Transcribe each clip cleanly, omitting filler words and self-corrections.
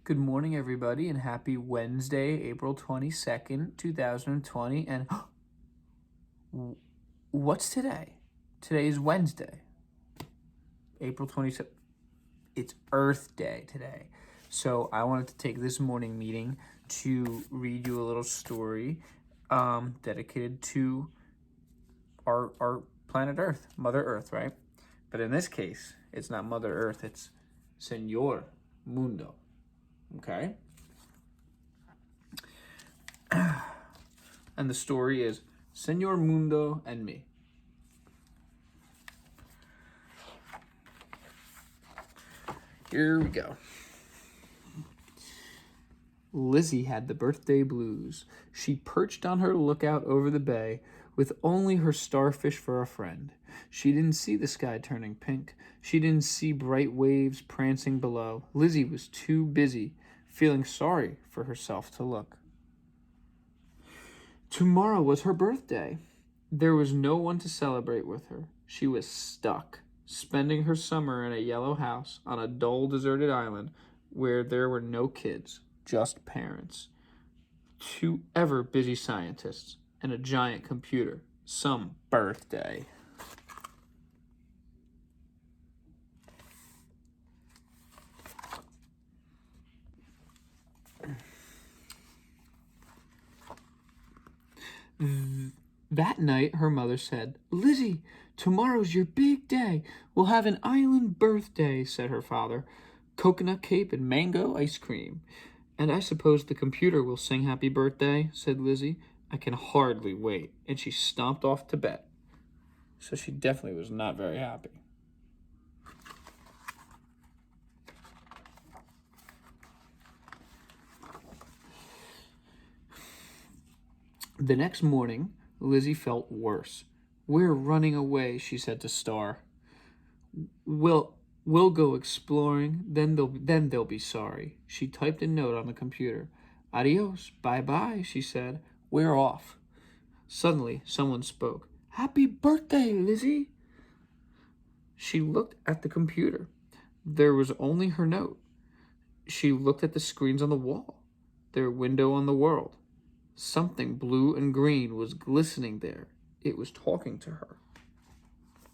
Good morning, everybody, and happy Wednesday, April 22nd, 2020. And what's today? Today is Wednesday, April 27th. It's Earth Day today. So I wanted to take this morning meeting to read you a little story dedicated to our planet Earth, Mother Earth, right? But in this case, it's not Mother Earth, it's Señor, Mundo. Okay? And the story is Señor Mundo and me. Here we go. Lizzie had the birthday blues. She perched on her lookout over the bay with only her starfish for a friend. She didn't see the sky turning pink. She didn't see bright waves prancing below. Lizzie was too busy feeling sorry for herself to look. Tomorrow was her birthday. There was no one to celebrate with her. She was stuck, spending her summer in a yellow house on a dull, deserted island where there were no kids, just parents, two ever busy scientists, and a giant computer. Some birthday. That night, her mother said, "Lizzie, tomorrow's your big day. We'll have an island birthday," said her father. "Coconut cake and mango ice cream. And I suppose the computer will sing happy birthday," said Lizzie. "I can hardly wait." And she stomped off to bed. So she definitely was not very happy. The next morning, Lizzie felt worse. "We're running away," she said to Star. We'll go exploring, then they'll be sorry." She typed a note on the computer. "Adios, bye-bye," she said. "We're off." Suddenly, someone spoke. "Happy birthday, Lizzie." She looked at the computer. There was only her note. She looked at the screens on the wall, their window on the world. Something blue and green was glistening there. It was talking to her.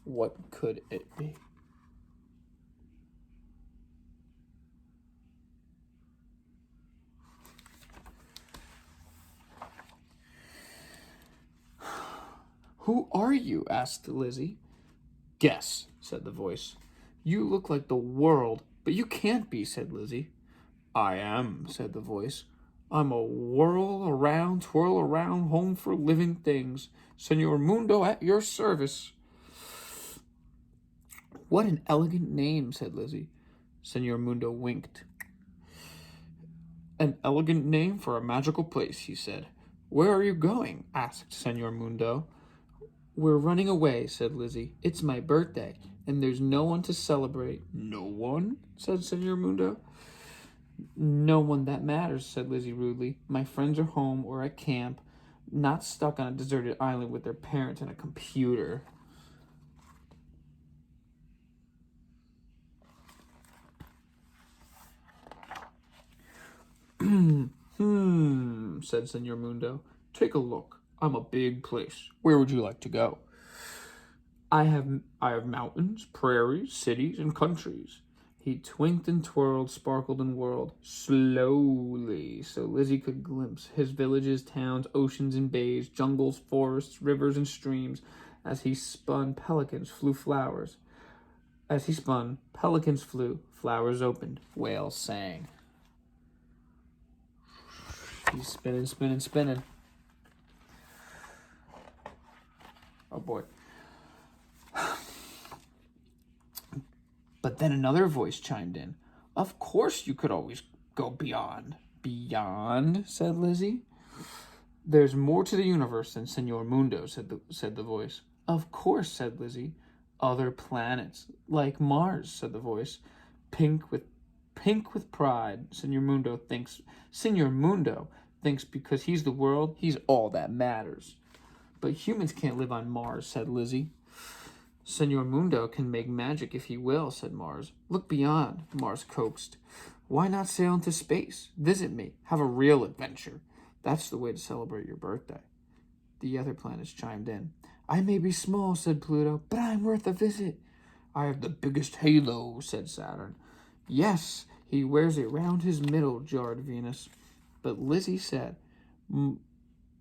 What could it be? "Who are you?" asked Lizzie. "Guess," said the voice. "You look like the world, but you can't be," said Lizzie. "I am," said the voice. "I'm a twirl around, home for living things. Señor Mundo at your service." "What an elegant name," said Lizzie. Señor Mundo winked. "An elegant name for a magical place," he said. "Where are you going?" asked Señor Mundo. "We're running away," said Lizzie. "It's my birthday, and there's no one to celebrate." "No one?" said Señor Mundo. "No one that matters," said Lizzie rudely. "My friends are home or at camp, not stuck on a deserted island with their parents and a computer." Said Señor Mundo. "Take a look. I'm a big place. Where would you like to go?" I have mountains, prairies, cities, and countries." He twinked and twirled, sparkled and whirled, slowly, so Lizzie could glimpse his villages, towns, oceans and bays, jungles, forests, rivers and streams. As he spun, pelicans flew, flowers. As he spun, pelicans flew, flowers opened, whales sang. He's spinning, spinning, spinning. Oh boy. But then another voice chimed in. "Of course you could always go beyond." "Beyond?" said Lizzie. "There's more to the universe than Señor Mundo," said the voice. "Of course," said Lizzie. "Other planets, like Mars," said the voice. Pink with pride. Señor Mundo thinks because he's the world, he's all that matters." "But humans can't live on Mars," said Lizzie. "Señor Mundo can make magic if he will," said Mars. "Look beyond," Mars coaxed. Why not sail into space? Visit me. Have a real adventure. That's the way to celebrate your birthday. The other planets chimed in. I may be small, said Pluto, but I'm worth a visit. I have the biggest halo, said Saturn. Yes, he wears it round his middle, jarred Venus. But Lizzie said,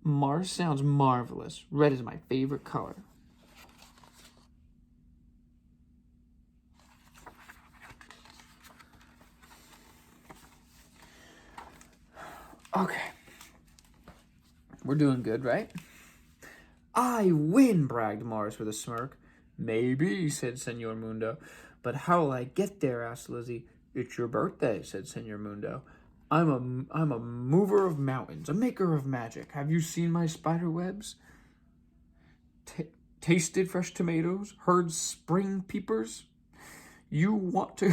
Mars sounds marvelous. Red is my favorite color. Okay. We're doing good, right? I win, bragged Mars with a smirk. Maybe, said Señor Mundo. But how will I get there, asked Lizzie. It's your birthday, said Señor Mundo. I'm a mover of mountains, a maker of magic. Have you seen my spider webs? Tasted fresh tomatoes? Heard spring peepers? You want to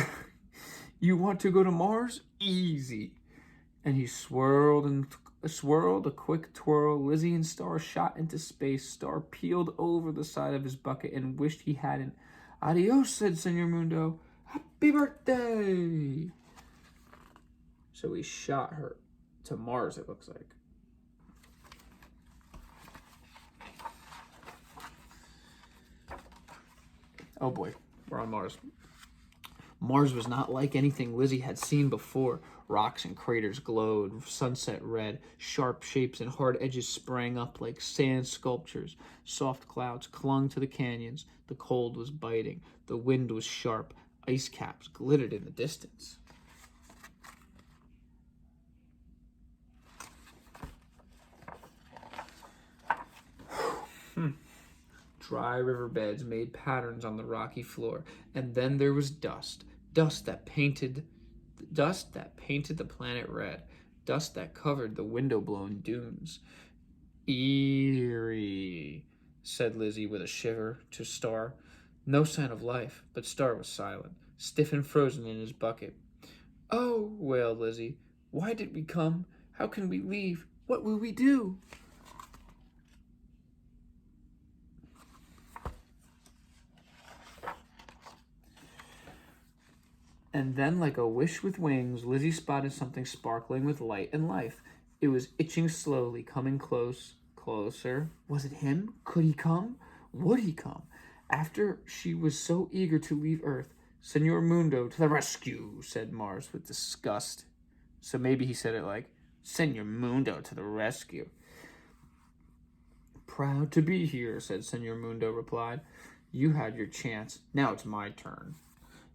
go to Mars? Easy. And he swirled a quick twirl. Lizzie and Star shot into space. Star peeled over the side of his bucket and wished he hadn't. Adios, said Señor Mundo. Happy birthday! So he shot her to Mars, it looks like. Oh boy, we're on Mars. Mars was not like anything Lizzie had seen before. Rocks and craters glowed sunset red. Sharp shapes and hard edges sprang up like sand sculptures. Soft clouds clung to the canyons. The cold was biting. The wind was sharp. Ice caps glittered in the distance. Dry riverbeds made patterns on the rocky floor, and then there was dust. Dust that painted the planet red. Dust that covered the window-blown dunes. Eerie, said Lizzie with a shiver to Star. No sign of life, but Star was silent, stiff and frozen in his bucket. Oh, wailed Lizzie. Why did we come? How can we leave? What will we do? And then, like a wish with wings, Lizzie spotted something sparkling with light and life. It was itching slowly, coming closer. Was it him? Could he come? Would he come? After she was so eager to leave Earth, Señor Mundo to the rescue, said Mars with disgust. So maybe he said it like, Señor Mundo to the rescue. Proud to be here, said Señor Mundo replied. You had your chance. Now it's my turn.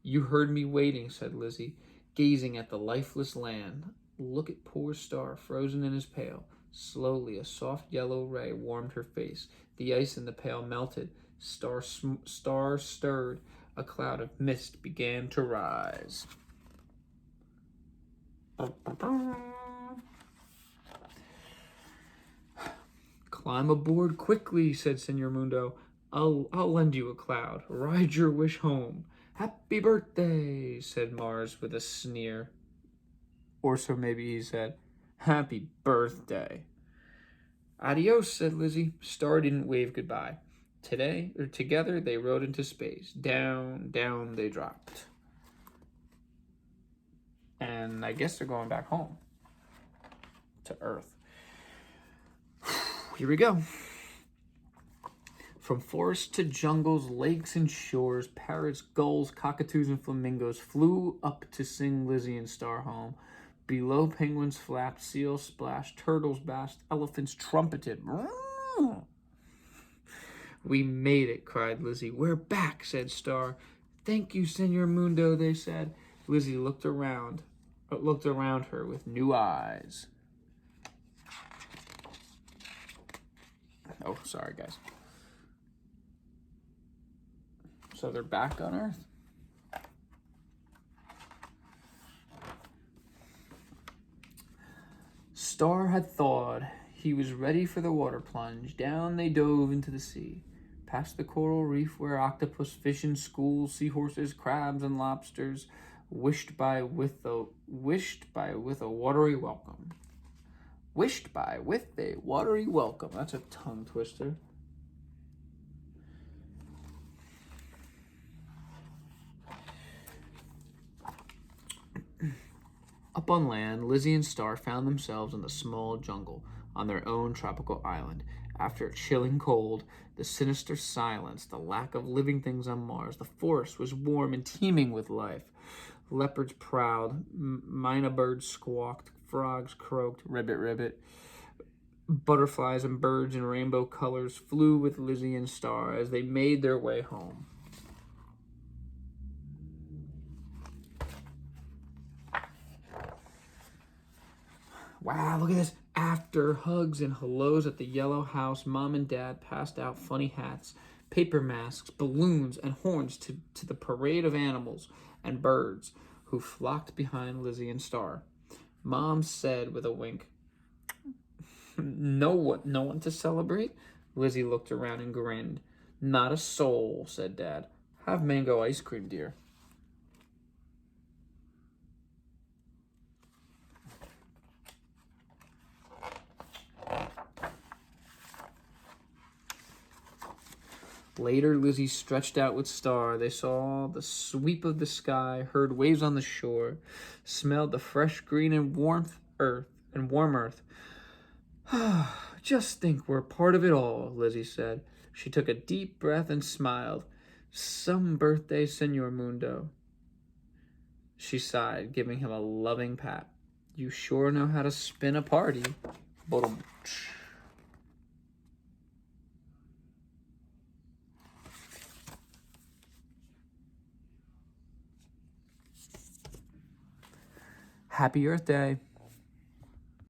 You heard me waiting, said Lizzie, gazing at the lifeless land. Look at poor Star, frozen in his pail. Slowly, a soft yellow ray warmed her face. The ice in the pail melted. Star stirred. A cloud of mist began to rise. Climb aboard quickly, said Señor Mundo. I'll lend you a cloud. Ride your wish home. Happy birthday, said Mars with a sneer. Or so maybe he said, happy birthday. Adios, said Lizzie. Star didn't wave goodbye. Together they rode into space. Down, down they dropped. And I guess they're going back home. To Earth. Here we go. From forests to jungles, lakes and shores, parrots, gulls, cockatoos, and flamingos flew up to sing Lizzie and Star home. Below, penguins flapped, seals splashed, turtles basked, elephants trumpeted. We made it, cried Lizzie. We're back, said Star. Thank you, Señor Mundo, they said. Lizzie looked around her with new eyes. Oh, sorry, guys. So they're back on Earth. Star had thawed. He was ready for the water plunge. Down they dove into the sea. Past the coral reef where octopus fish in schools, seahorses, crabs, and lobsters wished by with a watery welcome. Wished by with a watery welcome. That's a tongue twister. Up on land, Lizzie and Star found themselves in the small jungle on their own tropical island. After a chilling cold, the sinister silence, the lack of living things on Mars, the forest was warm and teeming with life. Leopards prowled, mynah birds squawked, frogs croaked, ribbit, ribbit. Butterflies and birds in rainbow colors flew with Lizzie and Star as they made their way home. Wow, look at this. After hugs and hellos at the yellow house, Mom and Dad passed out funny hats, paper masks, balloons, and horns to the parade of animals and birds who flocked behind Lizzie and Star. Mom said with a wink, no one to celebrate? Lizzie looked around and grinned. Not a soul, said Dad. Have mango ice cream, dear. Later, Lizzie stretched out with Star. They saw the sweep of the sky, heard waves on the shore, smelled the fresh green and warm earth. Just think we're part of it all, Lizzie said. She took a deep breath and smiled. Some birthday, Señor Mundo. She sighed, giving him a loving pat. You sure know how to spin a party. Boom. Happy Earth Day.